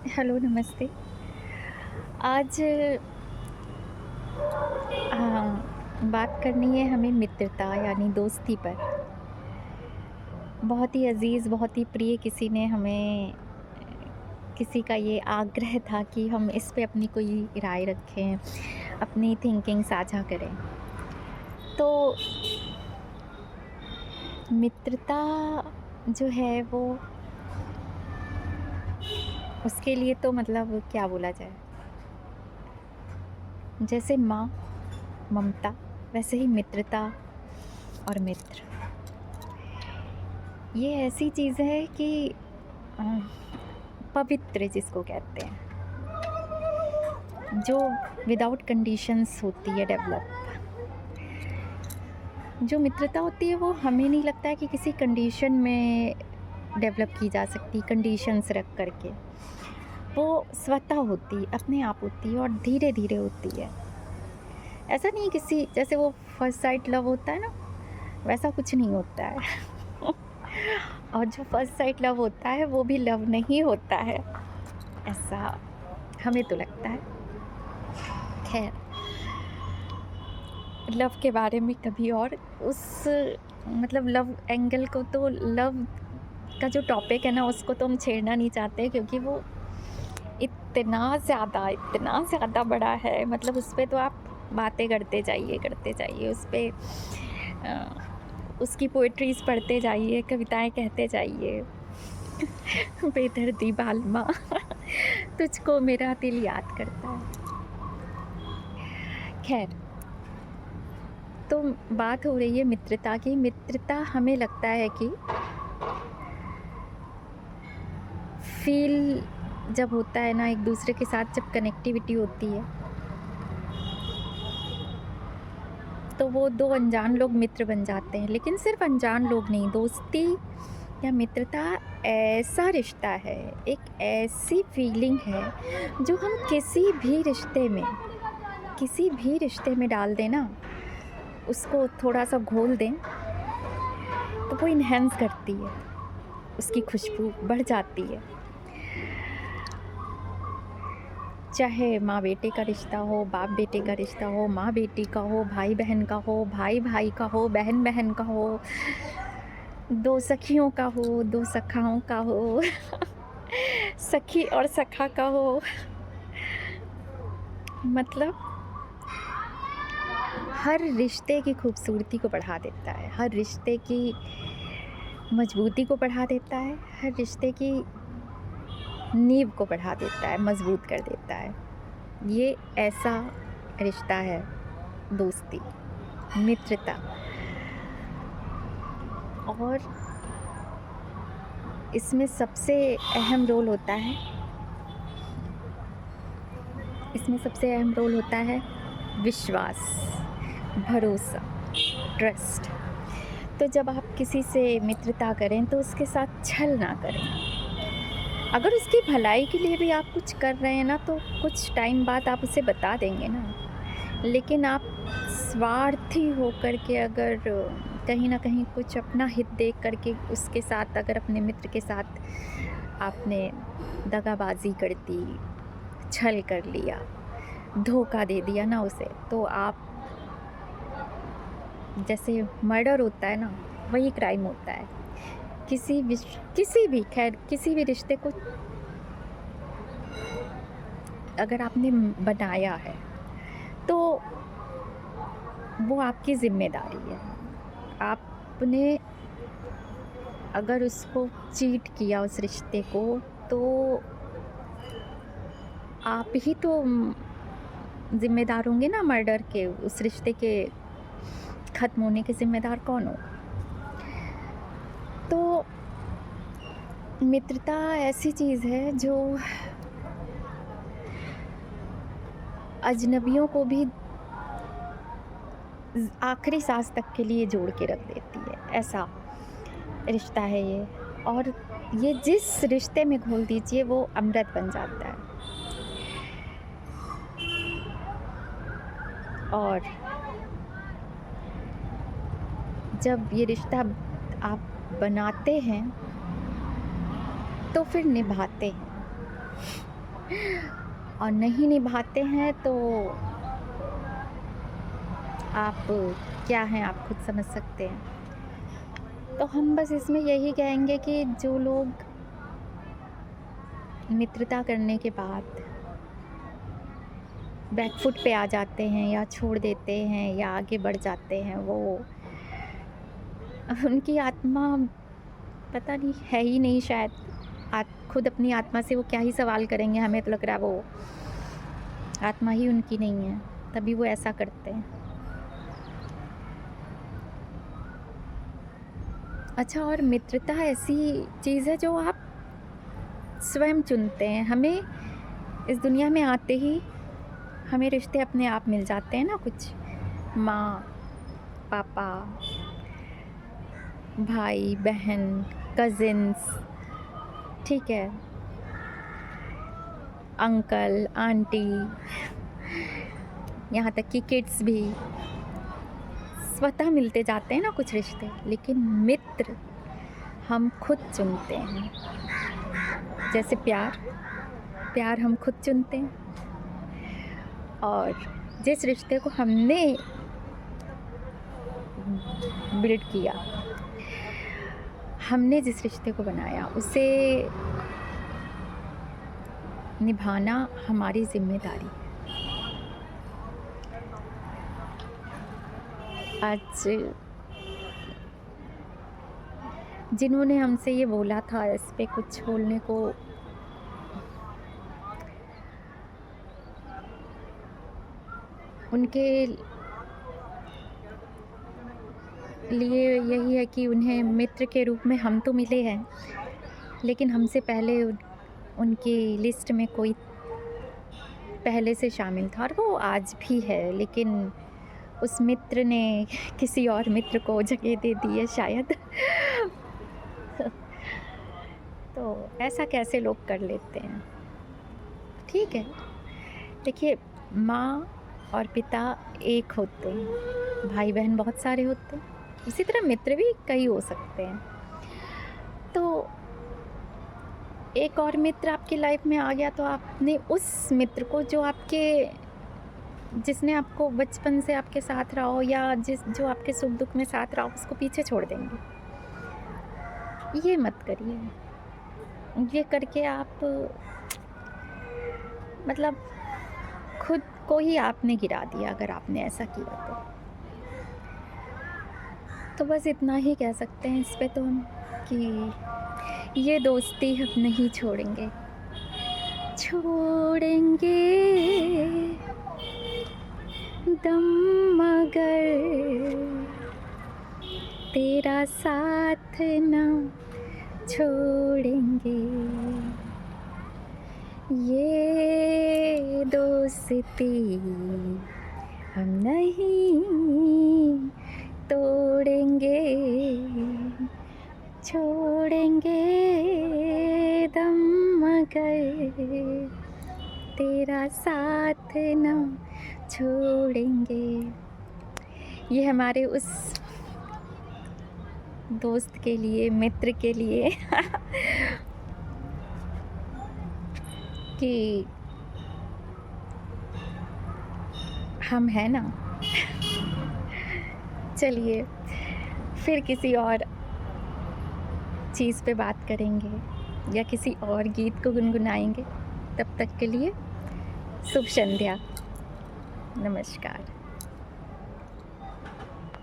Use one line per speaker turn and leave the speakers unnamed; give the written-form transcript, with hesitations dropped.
Hello, नमस्ते। आज बात करनी है हमें मित्रता यानी दोस्ती पर। बहुत ही अज़ीज़, बहुत ही प्रिय किसी ने हमें किसी का ये आग्रह था कि हम इस पे अपनी कोई राय रखें, अपनी थिंकिंग साझा करें। तो मित्रता जो है वो उसके लिए तो मतलब क्या बोला जाए? जैसे माँ, ममता, वैसे ही मित्रता और मित्र। ये ऐसी चीज़ है कि अ, पवित्र जिसको कहते हैं, जो विदाउट कंडीशंस होती है डेवलप। जो मित्रता होती है वो हमें नहीं लगता है कि किसी कंडीशन में डेवलप की जा सकती, कंडीशंस रख करके। वो स्वतः होती, अपने आप होती है और धीरे-धीरे होती है। ऐसा नहीं है किसी जैसे वो फर्स्ट साइट लव होता है ना, वैसा कुछ नहीं होता है। और जो फर्स्ट साइट लव होता है वो भी लव नहीं होता है, ऐसा हमें तो लगता है। खैर, लव के बारे में कभी और उस मतलब लव एंगल को तो लव का जो टॉपिक है ना उसको तो हम छेड़ना नहीं चाहते क्योंकि वो इतना ज़्यादा बड़ा है, मतलब उस पे तो आप बातें करते जाइए उस पे, उसकी पोएट्रीज़ पढ़ते जाइए, कविताएँ कहते जाइए। बेदर्दी बालमा तुझको मेरा दिल याद करता है। खैर, तो बात हो रही है मित्रता की। मित्रता हमें लगता है कि फ़ील जब होता है ना एक-दूसरे के साथ जब कनेक्टिविटी होती है, तो वो 2 अनजान लोग मित्र बन जाते हैं। लेकिन सिर्फ़ अनजान लोग नहीं, दोस्ती या मित्रता ऐसा रिश्ता है, एक ऐसी फ़ीलिंग है जो हम किसी भी रिश्ते में डाल दें ना, उसको थोड़ा-सा घोल दें, तो वो एनहांस करती है, उसकी खुशबू बढ़ जाती है। चाहे माँ-बेटे का रिश्ता हो, बाप-बेटे का रिश्ता हो, माँ-बेटी का हो, भाई-बहन का हो, भाई-भाई का हो, बहन-बहन का हो, 2 सखियों का हो, 2 सखाओं का हो, सखी और सखा का हो, मतलब हर रिश्ते की खूबसूरती को बढ़ा देता है, हर रिश्ते की मजबूती को बढ़ा देता है, हर रिश्ते की नींव को बढ़ा देता है, मजबूत कर देता है। ये ऐसा रिश्ता है दोस्ती, मित्रता। और इसमें सबसे अहम रोल होता है इसमें सबसे अहम रोल होता है विश्वास, भरोसा, ट्रस्ट। तो जब आप किसी से मित्रता करें तो उसके साथ छल ना करें। अगर उसकी भलाई के लिए भी आप कुछ कर रहे हैं ना तो कुछ टाइम बाद आप उसे बता देंगे ना। लेकिन आप स्वार्थी होकर के अगर कहीं न कहीं कुछ अपना हित देख कर के उसके साथ अगर अपने मित्र के साथ आपने दगाबाज़ी कर दी, छल कर लिया, धोखा दे दिया ना उसे, तो आप जैसे मर्डर होता है ना, वही क्राइम होता है। किसी भी खैर किसी भी रिश्ते को अगर आपने बनाया है, तो वो आपकी ज़िम्मेदारी है। आपने अगर उसको चीट किया उस रिश्ते को, तो आप ही तो ज़िम्मेदार होंगे ना मर्डर के, उस रिश्ते के ख़त्म होने के ज़िम्मेदार कौन होगा? तो मित्रता ऐसी चीज़ है जो अजनबियों को भी आखिरी सांस तक के लिए जोड़ के रख देती है, ऐसा रिश्ता है ये। और ये जिस रिश्ते में घोल दीजिए वो अमृत बन जाता है। और जब ये रिश्ता आप बनाते हैं तो फिर निभाते हैं। और नहीं निभाते हैं तो आप क्या हैं आप खुद समझ सकते हैं। तो हम बस इसमें यही कहेंगे कि जो लोग मित्रता करने के बाद बैकफुट पे आ जाते हैं या छोड़ देते हैं या आगे बढ़ जाते हैं, वो उनकी आत्मा पता नहीं है ही नहीं शायद। खुद अपनी आत्मा से वो क्या ही सवाल करेंगे, हमें तो लग रहा है वो आत्मा ही उनकी नहीं है, तभी वो ऐसा करते हैं। अच्छा, और मित्रता ऐसी चीज़ है जो आप स्वयं चुनते हैं। हमें इस दुनिया में आते ही हमें रिश्ते अपने आप मिल जाते हैं ना, कुछ माँ, पापा, भाई, बहन, कज़िन्स, ठीक है, अंकल, आंटी, यहाँ तक कि किड्स भी स्वतः मिलते जाते हैं ना कुछ रिश्ते। लेकिन मित्र हम खुद चुनते हैं। जैसे प्यार हम खुद चुनते हैं, और जिस रिश्ते को हमने बिल्ड किया, हमने जिस रिश्ते को बनाया, उसे निभाना हमारी जिम्मेदारी है। आज जिन्होंने हमसे ये बोला था इस पे कुछ बोलने को, उनके लिए यही है कि उन्हें मित्र के रूप में हम तो मिले हैं, लेकिन हमसे पहले उनकी लिस्ट में कोई पहले से शामिल था, और वो आज भी है, लेकिन उस मित्र ने किसी और मित्र को जगह दे दी है शायद। तो ऐसा कैसे लोग कर लेते हैं? ठीक है, देखिए, माँ और पिता एक होते हैं, भाई बहन बहुत सारे होते हैं, इसी तरह मित्र भी कई हो सकते हैं। तो एक और मित्र आपकी लाइफ में आ गया तो आपने उस मित्र को जिसने आपको बचपन से आपके साथ रहा हो, या जो आपके सुख दुख में साथ रहा हो, उसको पीछे छोड़ देंगे। ये मत करिए। ये करके आप मतलब खुद को ही आपने गिरा दिया अगर आपने ऐसा किया तो बस इतना ही कह सकते हैं इस पे तो हम, कि ये दोस्ती हम नहीं छोड़ेंगे दम मगर तेरा साथ ना छोड़ेंगे, ये दोस्ती हम नहीं तोड़ेंगे, छोड़ेंगे दम मगर तेरा साथ ना छोड़ेंगे। ये हमारे उस दोस्त के लिए, मित्र के लिए कि हम हैं ना। चलिए, फिर किसी और चीज़ पे बात करेंगे या किसी और गीत को गुनगुनाएंगे। तब तक के लिए शुभ संध्या, नमस्कार।